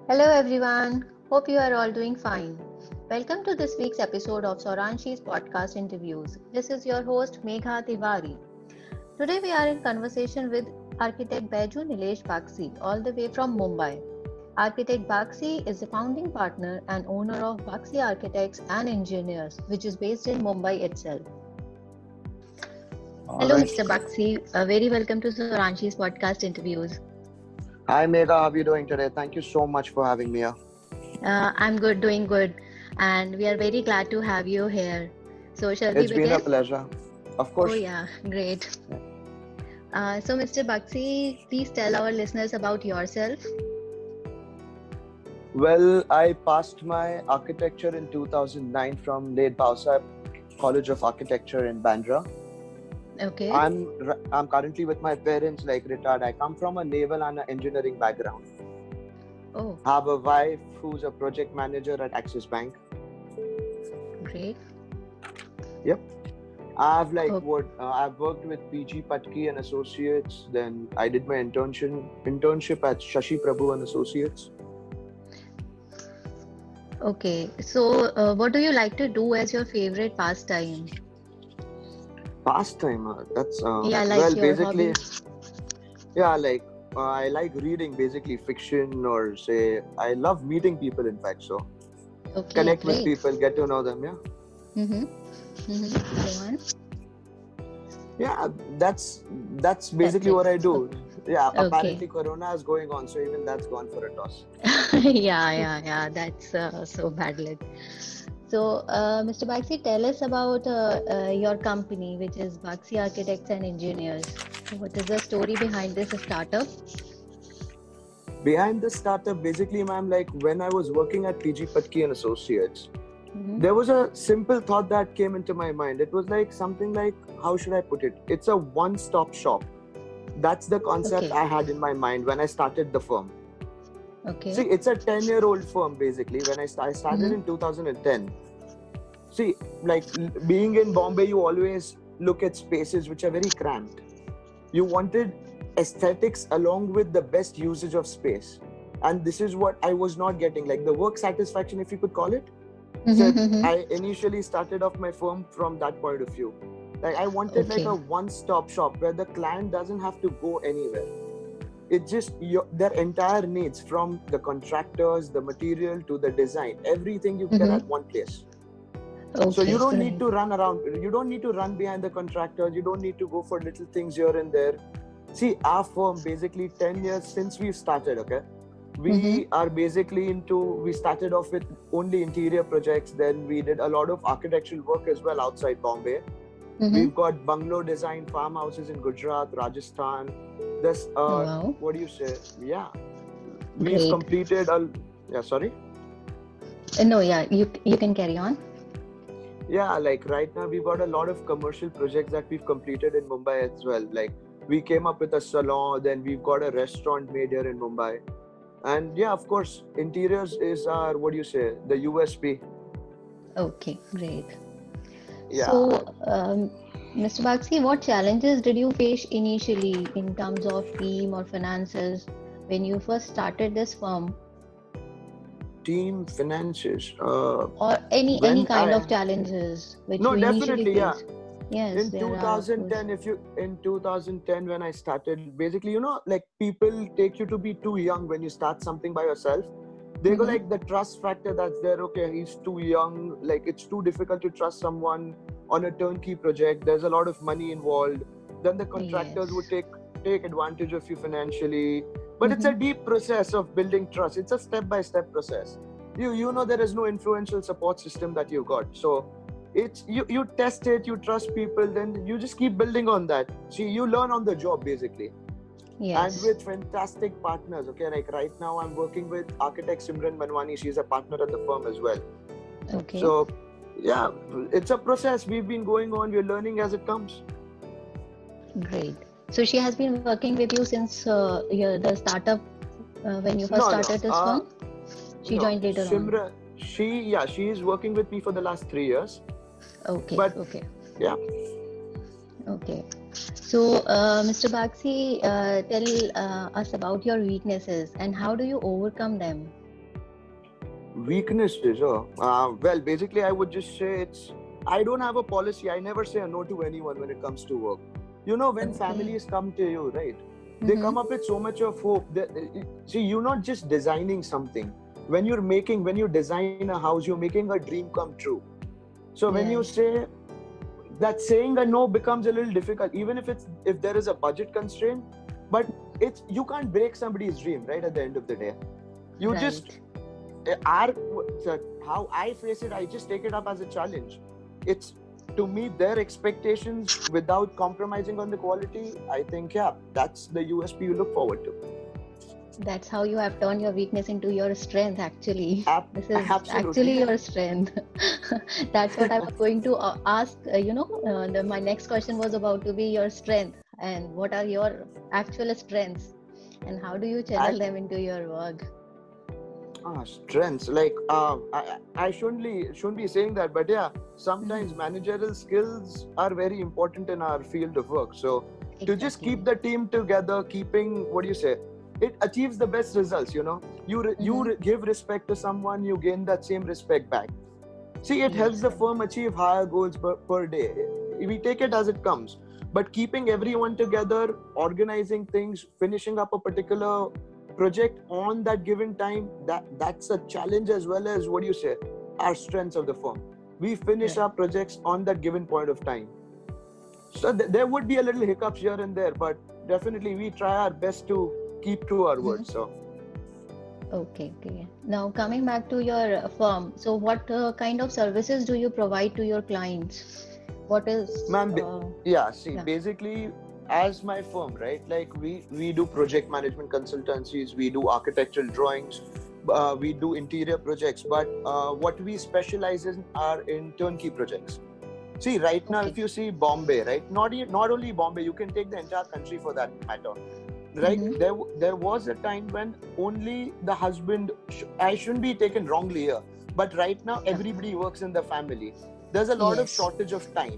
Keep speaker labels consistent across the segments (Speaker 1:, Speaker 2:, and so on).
Speaker 1: Hello everyone, hope you are all doing fine. Welcome to this week's episode of Soranshi's podcast interviews. This is your host Megha Tiwari. Today we are in conversation with architect Baiju Nilesh Bakshi, all the way from Mumbai. Architect Bakshi is the founding partner and owner of Bakshi Architects and Engineers, which is based in Mumbai itself.
Speaker 2: All
Speaker 1: Hello
Speaker 2: right.
Speaker 1: Mr. Bakshi, very welcome to Soranshi's podcast interviews.
Speaker 2: Hi, Megha. How are you doing today? Thank you so much for having me here.
Speaker 1: I'm good, doing good, and we are very glad to have you here. So, shall we
Speaker 2: It's been a
Speaker 1: begin?
Speaker 2: pleasure. Of
Speaker 1: Oh,
Speaker 2: course.
Speaker 1: yeah, great.
Speaker 2: Yeah.
Speaker 1: So, Mr. Bakshi, please tell our listeners about yourself.
Speaker 2: Well, I passed my architecture in 2009 from Late Bausab College of Architecture in Bandra.
Speaker 1: Okay,
Speaker 2: I'm currently with my parents, like retired. I come from a naval and an engineering background.
Speaker 1: oh,
Speaker 2: Have a wife who's a project manager at Axis Bank.
Speaker 1: great.
Speaker 2: Yep.
Speaker 1: Oh,
Speaker 2: I've worked with PG Patki and Associates. Then I did my internship at Shashi Prabhu and Associates.
Speaker 1: okay. So, what do you like to do as your favorite pastime?
Speaker 2: Pastime. That's
Speaker 1: Yeah, like
Speaker 2: well,
Speaker 1: your
Speaker 2: basically,
Speaker 1: hobbies.
Speaker 2: yeah. I like reading, basically fiction, or say I love meeting people. In fact, so
Speaker 1: Okay,
Speaker 2: connect with
Speaker 1: great.
Speaker 2: people, get to know them. Yeah,
Speaker 1: Mm-hmm. Mm-hmm. Go on.
Speaker 2: yeah. That's
Speaker 1: That's
Speaker 2: basically
Speaker 1: it.
Speaker 2: what I do. Yeah.
Speaker 1: Okay.
Speaker 2: Apparently, Corona is going on, so even that's gone for a toss.
Speaker 1: Yeah. That's so bad luck. So, Mr. Baxi, tell us about your company, which is Baxi Architects and Engineers. So what is the story behind this startup?
Speaker 2: Behind this startup, basically, ma'am, like when I was working at PG Patki and Associates,
Speaker 1: Mm-hmm.
Speaker 2: there was a simple thought that came into my mind. It was like something like, how should I put it? It's a one-stop shop. That's the concept
Speaker 1: Okay,
Speaker 2: I had in my mind when I started the firm. See,
Speaker 1: okay.
Speaker 2: it's a 10-year-old firm basically. When I started
Speaker 1: Mm-hmm.
Speaker 2: in 2010. See, like being in Bombay, you always look at spaces which are very cramped. You wanted aesthetics along with the best usage of space. And this is what I was not getting, like the work satisfaction, if you could call it. So
Speaker 1: Mm-hmm.
Speaker 2: I initially started off my firm from that point of view. Like I wanted like a
Speaker 1: Okay.
Speaker 2: one-stop shop where the client doesn't have to go anywhere. It's just their entire needs, from the contractors, the material to the design, everything you get at
Speaker 1: Mm-hmm.
Speaker 2: one place. So you
Speaker 1: Okay,
Speaker 2: don't need
Speaker 1: great.
Speaker 2: to run around, you don't need to run behind the contractors, you don't need to go for little things here and there. See, our firm, basically 10 years since we've started, okay,
Speaker 1: Mm-hmm.
Speaker 2: we are basically we started off with only interior projects, then we did a lot of architectural work as well outside Bombay. We've
Speaker 1: Mm-hmm.
Speaker 2: got bungalow design farmhouses in Gujarat, Rajasthan. This,
Speaker 1: Wow,
Speaker 2: what do you say? Yeah, we've
Speaker 1: great.
Speaker 2: completed a. Yeah, sorry.
Speaker 1: No, yeah, you can carry on.
Speaker 2: Yeah, like right now we've got a lot of commercial projects that we've completed in Mumbai as well. Like we came up with a salon, then we've got a restaurant made here in Mumbai. And yeah, of course, interiors is our, what do you say, the USP.
Speaker 1: Okay, great.
Speaker 2: Yeah.
Speaker 1: So, Mr. Baxi, what challenges did you face initially in terms of team or finances when you first started this firm,
Speaker 2: Team finances.
Speaker 1: or any
Speaker 2: When
Speaker 1: kind of challenges which
Speaker 2: no,
Speaker 1: you initially
Speaker 2: definitely, yeah.
Speaker 1: faced? Yes,
Speaker 2: In
Speaker 1: there are, of course.
Speaker 2: 2010, in 2010 when I started, basically, like people take you to be too young when you start something by yourself. They go
Speaker 1: Mm-hmm.
Speaker 2: like the trust factor that's there. Okay, he's too young. Like it's too difficult to trust someone on a turnkey project. There's a lot of money involved. Then the contractors would
Speaker 1: Yes.
Speaker 2: take advantage of you financially. But it's a
Speaker 1: Mm-hmm.
Speaker 2: deep process of building trust. It's a step-by-step process. You know there is no influential support system that you got. So it's you test it, you trust people, then you just keep building on that. See, you learn on the job basically. And
Speaker 1: Yes.
Speaker 2: with fantastic partners. Okay, like right now I'm working with architect Simran Manwani. She's a partner at the firm as well.
Speaker 1: Okay.
Speaker 2: So yeah, it's a process. We've been going on, we're learning as it comes.
Speaker 1: Great. So she has been working with you since the startup when you first
Speaker 2: No, no.
Speaker 1: started this firm. She
Speaker 2: No.
Speaker 1: joined later on.
Speaker 2: Simran, she is working with me for the last 3 years.
Speaker 1: Okay.
Speaker 2: But
Speaker 1: Okay.
Speaker 2: yeah,
Speaker 1: Okay. So, Mr. Bagsi, tell us about your weaknesses and how do you overcome them?
Speaker 2: Weaknesses, well, basically, I would just say I don't have a policy. I never say a no to anyone when it comes to work. You know, when
Speaker 1: Okay.
Speaker 2: families come to you, right? They come up with so much of hope. See, you're not just designing something. When you design a house, you're making a dream come true. So when you
Speaker 1: Right.
Speaker 2: say that, saying a no becomes a little difficult, even if there is a budget constraint. But you can't break somebody's dream, right? At the end of the day, you just
Speaker 1: Right.
Speaker 2: our how I face it, I just take it up as a challenge. It's to meet their expectations without compromising on the quality. I think, yeah, that's the USP you look forward to.
Speaker 1: That's how you have turned your weakness into your strength, actually. This is
Speaker 2: Absolutely.
Speaker 1: actually your strength. That's what I was going to ask. My next question was about to be your strength. And what are your actual strengths? And how do you channel
Speaker 2: I
Speaker 1: them into your work?
Speaker 2: Strengths, like I shouldn't be saying that, but yeah, sometimes managerial skills are very important in our field of work. So to just keep
Speaker 1: Exactly.
Speaker 2: the team together, keeping, what do you say, it achieves the best results. Give respect to someone, you gain that same respect back. See, it helps
Speaker 1: Yes,
Speaker 2: the
Speaker 1: right.
Speaker 2: firm achieve higher goals per day. We take it as it comes. But keeping everyone together, organizing things, finishing up a particular project on that given time, that's a challenge, as well as, what do you say, our strengths of the firm. We finish
Speaker 1: Right.
Speaker 2: our projects on that given point of time. So there would be a little hiccups here and there, but definitely we try our best to keep to our words. So,
Speaker 1: Okay, okay. Now coming back to your firm, so what kind of services do you provide to your clients? What is,
Speaker 2: ma'am, yeah, see,
Speaker 1: yeah,
Speaker 2: basically, as my firm, right? Like we do project management consultancies, we do architectural drawings, we do interior projects, but what we specialize in are in turnkey projects. See, right now,
Speaker 1: okay.
Speaker 2: if you see Bombay, right? Not only Bombay, you can take the entire country for that matter. Right?
Speaker 1: Mm-hmm.
Speaker 2: There was a time when only the husband. I shouldn't be taken wrongly here, but right now
Speaker 1: Yeah.
Speaker 2: everybody works in the family. There's a lot of
Speaker 1: Yes.
Speaker 2: shortage of time.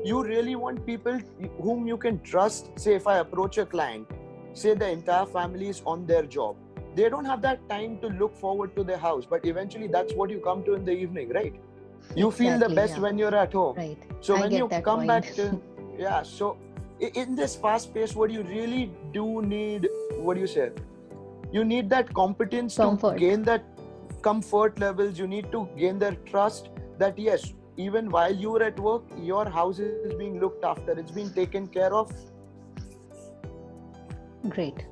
Speaker 2: You really want people whom you can trust. Say, if I approach a client, say the entire family is on their job, they don't have that time to look forward to their house. But eventually, that's what you come to in the evening, right? You feel the
Speaker 1: Exactly.
Speaker 2: best
Speaker 1: Yeah.
Speaker 2: when you're at home.
Speaker 1: Right.
Speaker 2: So
Speaker 1: I
Speaker 2: when
Speaker 1: get
Speaker 2: you
Speaker 1: that
Speaker 2: come
Speaker 1: point.
Speaker 2: back to, yeah, so in this fast pace, what you really do need, what do you say? You need that competence to
Speaker 1: Comfort.
Speaker 2: gain that comfort levels. You need to gain their trust that, yes, even while you're at work, your house is being looked after, it's being taken care of.
Speaker 1: Great.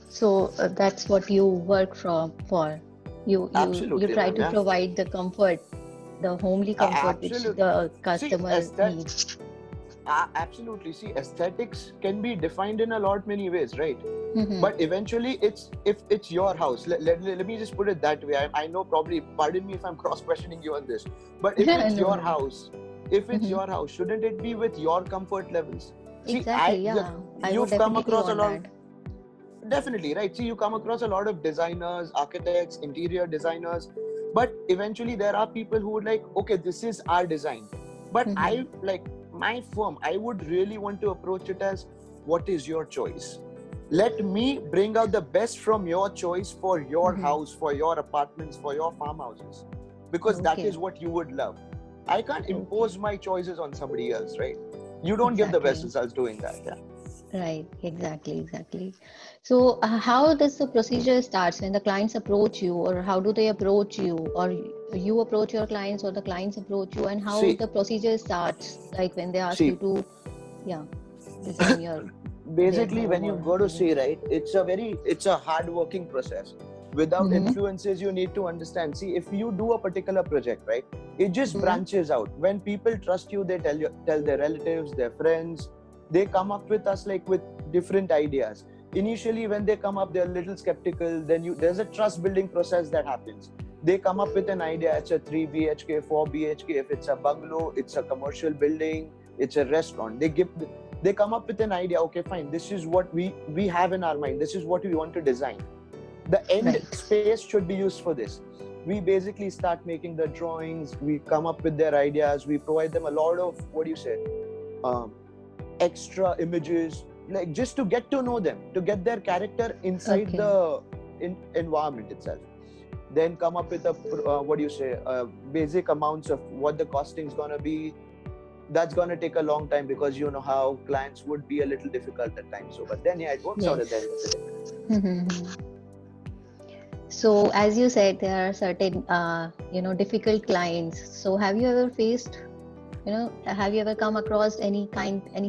Speaker 1: So that's what you work for. You
Speaker 2: Absolutely,
Speaker 1: try
Speaker 2: ma'am.
Speaker 1: to
Speaker 2: Yeah,
Speaker 1: provide the comfort, the homely comfort which
Speaker 2: absolutely.
Speaker 1: the
Speaker 2: See,
Speaker 1: customer needs.
Speaker 2: absolutely. See, aesthetics can be defined in a lot many ways, right?
Speaker 1: Mm-hmm.
Speaker 2: But eventually, if it's your house, let me just put it that way. I know, probably, pardon me if I'm cross questioning you on this, but if it's
Speaker 1: No,
Speaker 2: your
Speaker 1: no.
Speaker 2: house, if it's
Speaker 1: Mm-hmm.
Speaker 2: your house, shouldn't it be with your comfort levels? See,
Speaker 1: Exactly. Yeah. I would
Speaker 2: you've come
Speaker 1: definitely
Speaker 2: across a
Speaker 1: want
Speaker 2: lot.
Speaker 1: that.
Speaker 2: Definitely, right? See, you come across a lot of designers, architects, interior designers, but eventually there are people who would like, okay, this is our design. But
Speaker 1: Mm-hmm.
Speaker 2: I like my firm, I would really want to approach it as, what is your choice? Let me bring out the best from your choice for your
Speaker 1: Mm-hmm.
Speaker 2: house, for your apartments, for your farmhouses, because that
Speaker 1: Okay.
Speaker 2: is what you would love. I can't
Speaker 1: Okay.
Speaker 2: impose my choices on somebody else, right? You don't give the best
Speaker 1: Exactly.
Speaker 2: results doing that. Yeah.
Speaker 1: Right. Exactly. Exactly. So, how does the procedure starts when the clients approach you, or how do they approach you, or you approach your clients, or the clients approach you, and how
Speaker 2: See,
Speaker 1: the procedure starts, like when they ask you
Speaker 2: see,
Speaker 1: to, yeah, design their
Speaker 2: basically, when
Speaker 1: home
Speaker 2: you
Speaker 1: or
Speaker 2: go to
Speaker 1: living.
Speaker 2: see, right, it's a hard working process. Without
Speaker 1: Mm-hmm.
Speaker 2: influences, you need to understand. See, if you do a particular project, right, it just
Speaker 1: Mm-hmm.
Speaker 2: branches out. When people trust you, they tell their relatives, their friends. They come up with us, like, with different ideas. Initially, when they come up, they're a little skeptical. Then there's a trust building process that happens. They come up with an idea. It's a 3 BHK, 4 BHK. If it's a bungalow, it's a commercial building, it's a restaurant. They come up with an idea. Okay, fine, this is what we have in our mind, this is what we want to design. The end
Speaker 1: Right.
Speaker 2: space should be used for this. We basically start making the drawings, we come up with their ideas, we provide them a lot of, what do you say, um, extra images, like, just to get to know them, to get their character inside
Speaker 1: Okay.
Speaker 2: the environment itself. then come up with a basic amounts of what the costing is gonna be. That's gonna take a long time because you know how clients would be a little difficult at times. So, but then it works out at the end of the day.
Speaker 1: So, as you said, there are certain, difficult clients. So, have you ever faced, have you ever come across any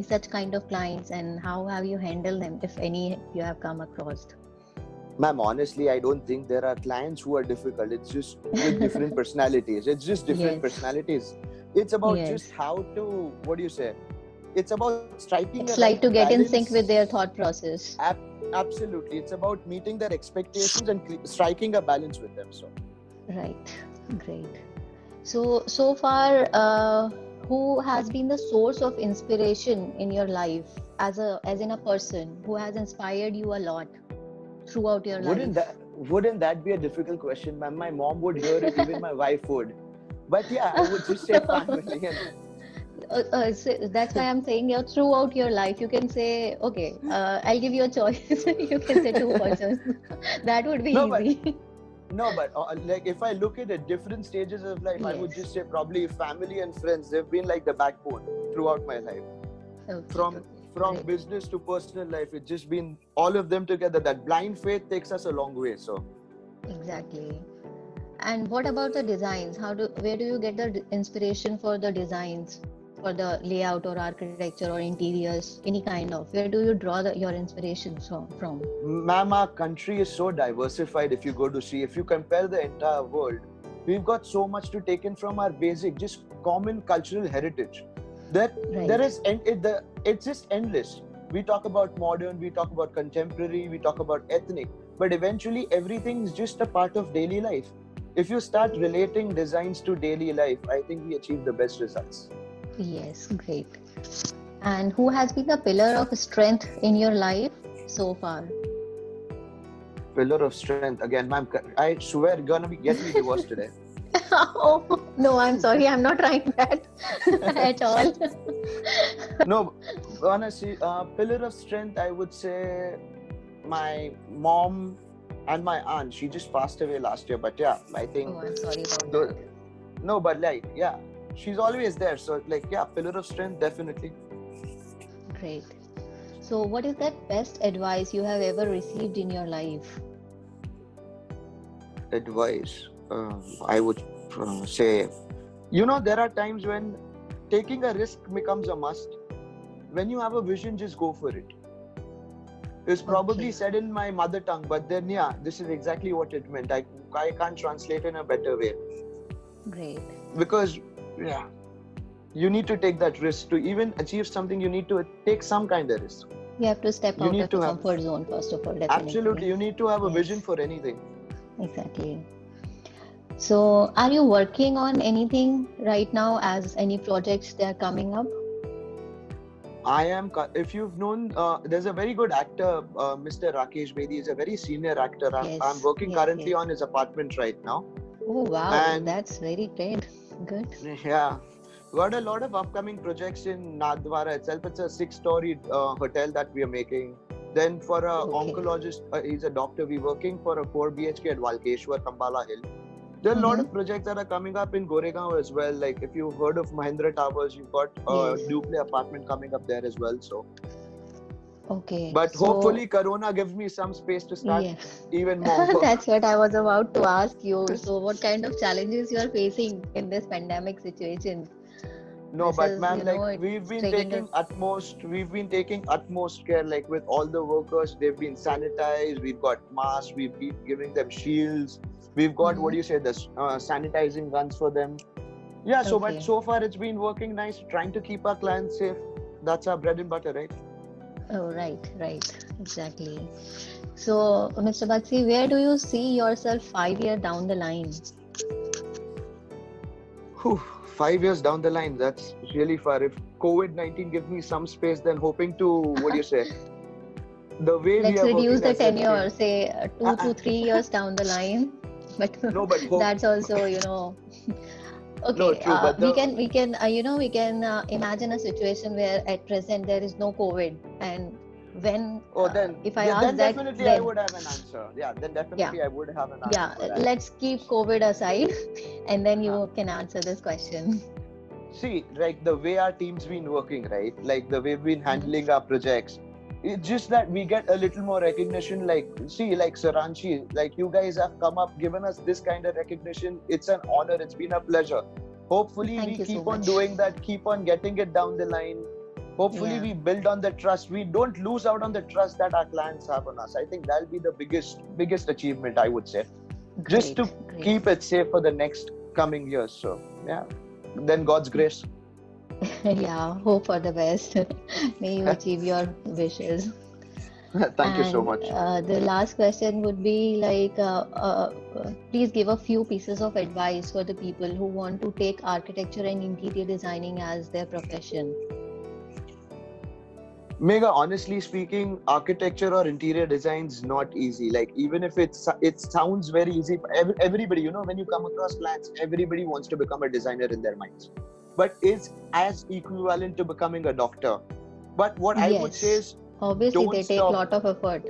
Speaker 1: such kind of clients, and how have you handled them, if any, you have come across?
Speaker 2: Ma'am, honestly, I don't think there are clients who are difficult. It's just with different personalities. It's just different personalities. It's about just how to, it's about striking
Speaker 1: it's like to get balance. In sync with their thought process.
Speaker 2: Absolutely. It's about meeting their expectations and striking a balance with them. So.
Speaker 1: Right. Great. So far, who has been the source of inspiration in your life as in a person who has inspired you a lot throughout your life?
Speaker 2: Wouldn't that be a difficult question, ma'am? My mom would hear it, even my wife would. But yeah, I would just say family.
Speaker 1: So that's why I'm saying throughout your life, you can say, okay, I'll give you a choice. You can say two persons. That would be easy.
Speaker 2: But like if I look at different stages of life, I would just say probably family and friends. They've been like the backbone throughout my life. From business to personal life, it's just been all of them together. That blind faith takes us a long way. So
Speaker 1: exactly. And what about the designs? Where do you get the inspiration for the designs, for the layout or architecture or interiors, any kind of? Where do you draw your inspiration from?
Speaker 2: Ma'am, our country is so diversified. If you go to see, if you compare the entire world, we've got so much to take in from our basic, just common cultural heritage. It's just endless. We talk about modern, we talk about contemporary, we talk about ethnic, but eventually everything is just a part of daily life. If you start relating designs to daily life, I think we achieve the best results.
Speaker 1: Yes, great. And who has been the pillar of strength in your life so far?
Speaker 2: Pillar of strength. Again, ma'am, I swear you're gonna be getting me divorced today.
Speaker 1: Oh, no, I'm sorry. I'm not trying that at all.
Speaker 2: No, honestly, pillar of strength, I would say my mom and my aunt. She just passed away last year, but yeah, I think.
Speaker 1: Oh, I'm sorry about that.
Speaker 2: No, but she's always there. So pillar of strength, definitely.
Speaker 1: Great. So what is that best advice you have ever received in your life?
Speaker 2: Advice, I would say, there are times when taking a risk becomes a must. When you have a vision, just go for it. It's probably said in my mother tongue, but then this is exactly what it meant. I can't translate in a better way.
Speaker 1: Great.
Speaker 2: Because you need to take that risk. To even achieve something, you need to take some kind of risk.
Speaker 1: You have to step out of the comfort zone first of all. Definitely.
Speaker 2: Absolutely, you need to have a vision for anything.
Speaker 1: Exactly. So are you working on anything right now, as any projects that are coming up?
Speaker 2: I am. If you've known, there's a very good actor, Mr. Rakesh Bedi. He's a very senior actor. I'm working currently on his apartment right now.
Speaker 1: Oh wow, that's very great. Good.
Speaker 2: Yeah, got a lot of upcoming projects in Nathdwara itself. It's a 6-story hotel that we are making. Then for a oncologist, he's a doctor. We're working for a 4 BHK at Walkeshwar, Kambala Hill. There are a lot of projects that are coming up in Goregaon as well. Like if you've heard of Mahindra Towers, you've got a duplex apartment coming up there as well. So.
Speaker 1: Okay.
Speaker 2: But hopefully Corona gives me some space to start even more work.
Speaker 1: That's what I was about to ask you. So what kind of challenges you are facing in this pandemic situation?
Speaker 2: No, but ma'am, we've been taking utmost care, like with all the workers, they've been sanitized, we've got masks, we've been giving them shields, we've got, the sanitizing guns for them. Yeah, but so far it's been working nice, trying to keep our clients safe. That's our bread and butter, right?
Speaker 1: Oh, right, exactly. So, Mr. Bagsi, where do you see yourself 5 years down the line?
Speaker 2: 5 years down the line, that's really far. If COVID-19 gives me some space, then hoping to, the way
Speaker 1: let's reduce the tenure, say 2 to 3 years down the line. But that's also, Okay,
Speaker 2: no, true, but
Speaker 1: we can imagine a situation where at present there is no COVID, and When
Speaker 2: then
Speaker 1: if I ask
Speaker 2: then
Speaker 1: that,
Speaker 2: definitely I
Speaker 1: then
Speaker 2: would have an answer. Yeah, then definitely I would have an answer
Speaker 1: yeah,
Speaker 2: for that.
Speaker 1: let's keep COVID aside, and then
Speaker 2: Huh.
Speaker 1: you can answer this question.
Speaker 2: See, like the way our team's been working, right? Like the way we've been handling our projects. It's just that we get a little more recognition. Like, see, like Saranshi, like you guys have come up, given us this kind of recognition. It's an honor. It's been a pleasure. Hopefully,
Speaker 1: Thank
Speaker 2: we
Speaker 1: you so
Speaker 2: keep on
Speaker 1: much.
Speaker 2: doing that, keep on getting it down the line. Hopefully,
Speaker 1: Yeah.
Speaker 2: we build on the trust. We don't lose out on the trust that our clients have on us. I think that'll be the biggest achievement, I would say. Just
Speaker 1: Great,
Speaker 2: to
Speaker 1: great.
Speaker 2: keep it safe for the next coming years. So, yeah. Then God's grace.
Speaker 1: Yeah, hope for the best. May you achieve your wishes.
Speaker 2: Thank you so
Speaker 1: And
Speaker 2: much.
Speaker 1: the last question would be like, please give a few pieces of advice for the people who want to take architecture and interior designing as their profession.
Speaker 2: Mega, honestly speaking, architecture or interior design is not easy. Like, even if it sounds very easy for everybody, you know, when you come across clients, everybody wants to become a designer in their minds. But it's as equivalent to becoming a doctor. But what I would say
Speaker 1: Yes,
Speaker 2: is,
Speaker 1: obviously they
Speaker 2: don't
Speaker 1: take a
Speaker 2: stop.
Speaker 1: lot of effort.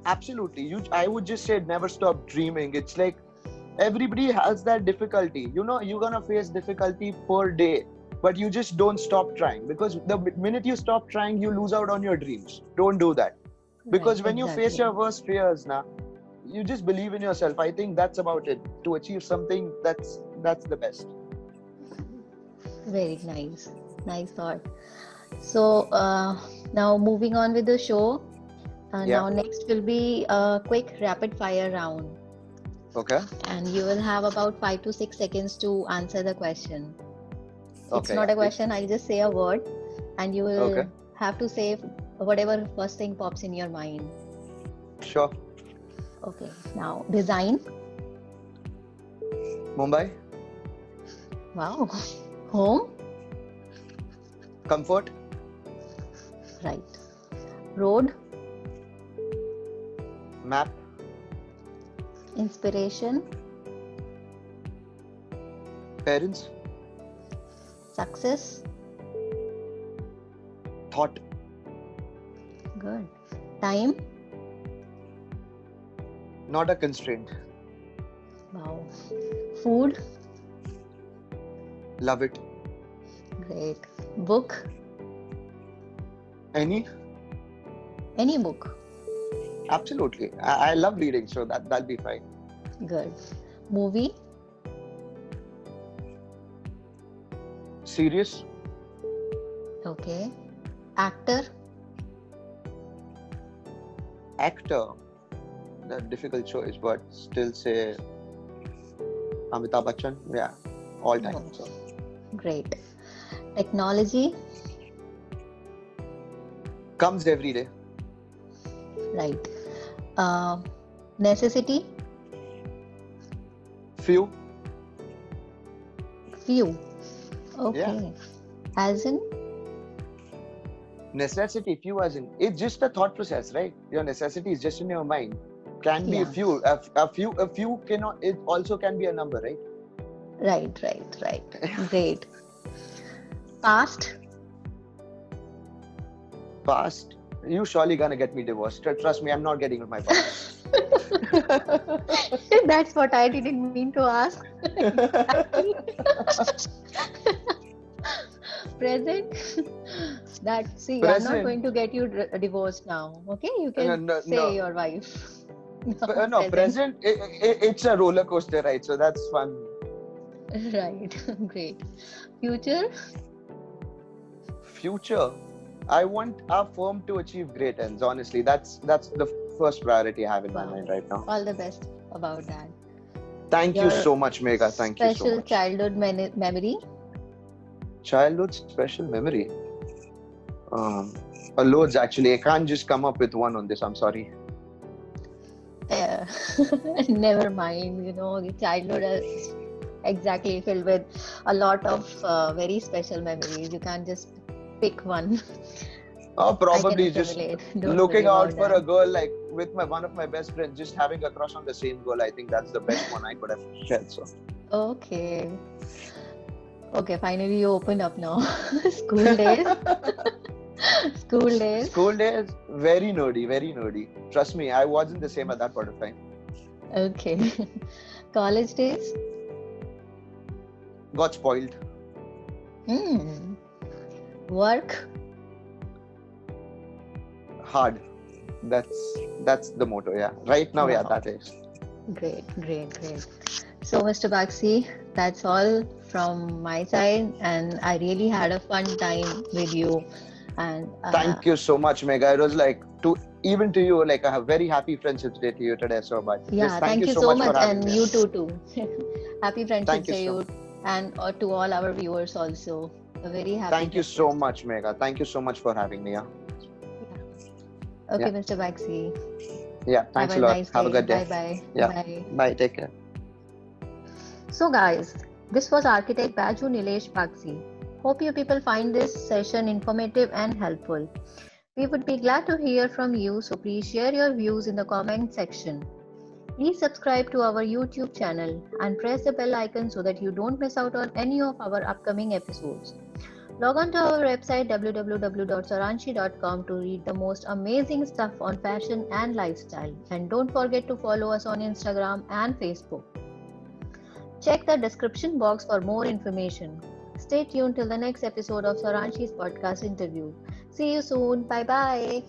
Speaker 2: Absolutely. I would just say never stop dreaming. It's like everybody has that difficulty. You know, you're gonna face difficulty per day, but you just don't stop trying, because the minute you stop trying, you lose out on your dreams. Don't do that.
Speaker 1: Right,
Speaker 2: Because when you face
Speaker 1: exactly.
Speaker 2: your worst fears now, you just believe in yourself. I think that's about it. To achieve something, that's the best.
Speaker 1: Very nice. Nice thought. So now moving on with the show.
Speaker 2: Yeah.
Speaker 1: Now next will be a quick rapid fire round,
Speaker 2: Okay.
Speaker 1: and you will have about 5 to 6 seconds to answer the question. It's
Speaker 2: Okay.
Speaker 1: not
Speaker 2: Yeah.
Speaker 1: a question, I'll just say a word, and you
Speaker 2: Okay.
Speaker 1: will have to say whatever first thing pops in your mind.
Speaker 2: Sure.
Speaker 1: Okay, now design.
Speaker 2: Mumbai.
Speaker 1: Wow. Home.
Speaker 2: Comfort.
Speaker 1: Right. Road.
Speaker 2: Map.
Speaker 1: Inspiration.
Speaker 2: Parents.
Speaker 1: Success.
Speaker 2: Thought.
Speaker 1: Good. Time.
Speaker 2: Not a constraint.
Speaker 1: Wow. Food.
Speaker 2: Love it.
Speaker 1: Great. Book.
Speaker 2: Any?
Speaker 1: Any book.
Speaker 2: Absolutely. I love reading, so that'll be fine.
Speaker 1: Good. Movie.
Speaker 2: Serious.
Speaker 1: Okay. Actor.
Speaker 2: Actor. The difficult choice, but still say Amitabh Bachchan. Yeah, all time.
Speaker 1: Oh,
Speaker 2: So
Speaker 1: great. Technology.
Speaker 2: comes every day.
Speaker 1: Right. Necessity.
Speaker 2: Few.
Speaker 1: Few. Okay. As in.
Speaker 2: Necessity. Few as in. It's just a thought process, right? Your necessity is just in your mind. Can be
Speaker 1: Yeah.
Speaker 2: a few. A few cannot. It also can be a number, right?
Speaker 1: Right. Great. Past.
Speaker 2: Past. You surely gonna get me divorced. Trust me, I'm not getting with my past.
Speaker 1: That's what I didn't mean to ask. Present. I'm not
Speaker 2: Present.
Speaker 1: going to get you divorced now. Okay, you can say
Speaker 2: No.
Speaker 1: your wife.
Speaker 2: No, present. It's a roller coaster ride, so that's fun.
Speaker 1: Right. Great. Future.
Speaker 2: Future. I want our firm to achieve great ends. Honestly, that's the first priority I have in my mind right now.
Speaker 1: All the best about that.
Speaker 2: Thank you
Speaker 1: Your
Speaker 2: so much, Megha. Thank you so
Speaker 1: special
Speaker 2: much.
Speaker 1: childhood memory.
Speaker 2: Childhood special memory. Loads actually. I can't just come up with one on this. I'm sorry.
Speaker 1: Never mind. The childhood is exactly filled with a lot of very special memories. You can't just pick one.
Speaker 2: Oh, probably
Speaker 1: I can
Speaker 2: just
Speaker 1: relate. Don't
Speaker 2: looking
Speaker 1: worry
Speaker 2: out
Speaker 1: about
Speaker 2: for
Speaker 1: that.
Speaker 2: a girl, like with one of my best friends, just having a crush on the same girl. I think that's the best one I could have shared. So
Speaker 1: Okay, finally you opened up now. School days. School days.
Speaker 2: School days, very nerdy, very nerdy. Trust me, I wasn't the same at that point of time.
Speaker 1: Okay. College days.
Speaker 2: Got spoiled.
Speaker 1: Work.
Speaker 2: Hard. That's the motto, yeah. Right now, yeah,
Speaker 1: Wow.
Speaker 2: that is.
Speaker 1: Great. So, Mr. Baxi, that's all from my side, and I really had a fun time with you. And
Speaker 2: Thank you so much, Megha. It was like even to you, like a very happy Friendship Day to you today. So much.
Speaker 1: yeah,
Speaker 2: Just
Speaker 1: thank you so
Speaker 2: for
Speaker 1: much,
Speaker 2: having
Speaker 1: and
Speaker 2: me.
Speaker 1: you too. Happy Friendship
Speaker 2: Thank you
Speaker 1: to
Speaker 2: so
Speaker 1: you, and to all our viewers also. A very happy.
Speaker 2: Thank you so much, Megha. Thank you so much for having me. Yeah.
Speaker 1: Okay,
Speaker 2: Yeah.
Speaker 1: Mr. Baxi.
Speaker 2: Yeah. Thanks a
Speaker 1: Have a
Speaker 2: lot.
Speaker 1: nice
Speaker 2: Have a
Speaker 1: day.
Speaker 2: good day.
Speaker 1: Bye.
Speaker 2: Yeah.
Speaker 1: Bye.
Speaker 2: Bye. Take care.
Speaker 1: So, guys, this was architect Baju Nilesh Baxi. Hope you people find this session informative and helpful. We would be glad to hear from you, so please share your views in the comment section. Please subscribe to our YouTube channel and press the bell icon so that you don't miss out on any of our upcoming episodes. Log on to our website www.soranshi.com to read the most amazing stuff on fashion and lifestyle. And don't forget to follow us on Instagram and Facebook. Check the description box for more information. Stay tuned till the next episode of Soranshi's podcast interview. See you soon. Bye bye.